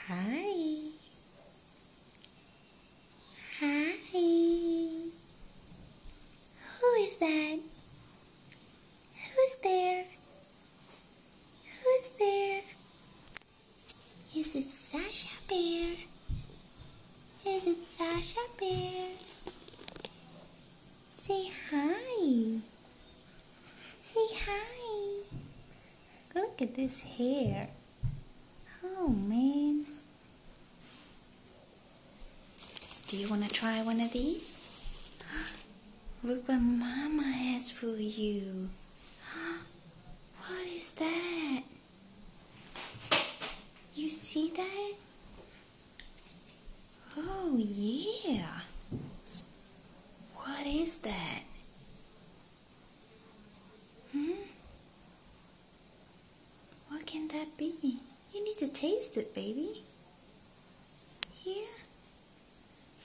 Hi. Hi. Who is that? Who's there? Who's there? Is it Sasha Bear? Is it Sasha Bear? Say hi. Say hi. Look at this hair. Oh man. Do you want to try one of these? Look what Mama has for you. What is that? You see that? Oh yeah. What is that? What can that be? You need to taste it, baby. Here.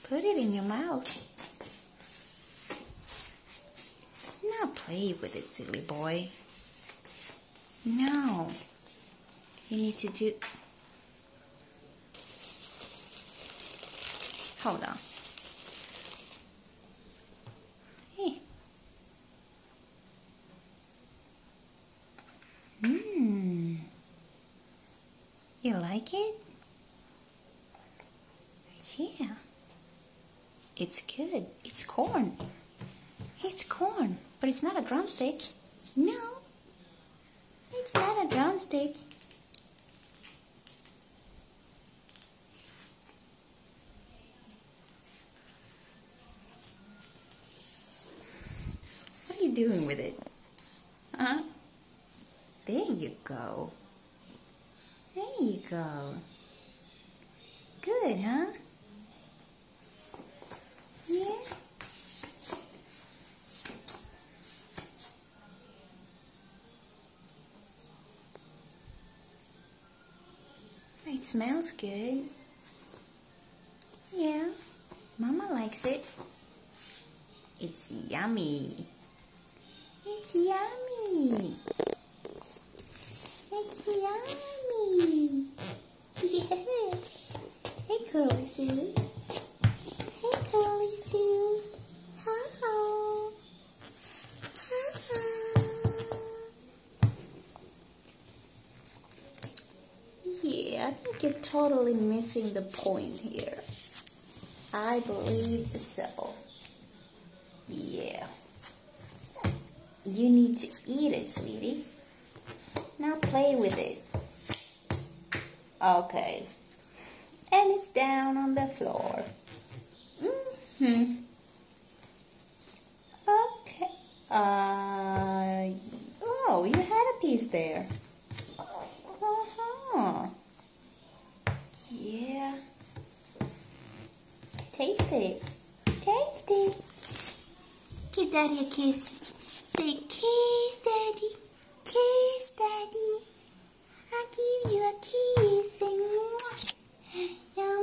Put it in your mouth. Now play with it, silly boy. No. You need to do... Hold on. Hey. You like it? Yeah. It's good. It's corn. It's corn, but it's not a drumstick. No. It's not a drumstick. What are you doing with it? Huh? There you go. There you go. Good, huh? Yeah. It smells good. Yeah. Mama likes it. It's yummy. It's yummy. It's yummy. Yeah. Hey, Curly Sue. Hey, Curly Sue. Hello. Hello. Yeah, I think you're totally missing the point here. I believe so. Yeah. You need to eat it, sweetie. Now play with it. Okay. And it's down on the floor. Okay. Oh, you had a piece there. Uh-huh. Yeah. Taste it. Taste it. Give Daddy a kiss. Say, kiss, Daddy. Kiss, Daddy. I'll give you a kiss. Say, mwah. Mwah.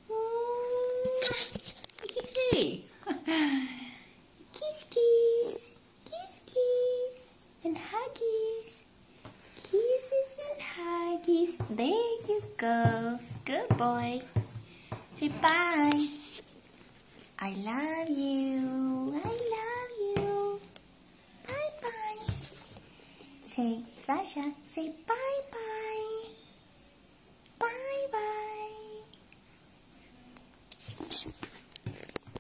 Mwah. Hey. Kiss, kiss. Kiss, kiss. And huggies. Kisses and huggies. There you go. Good boy. Say bye. I love you. I love you. Bye-bye. Say, Sasha, say bye-bye. Bye-bye.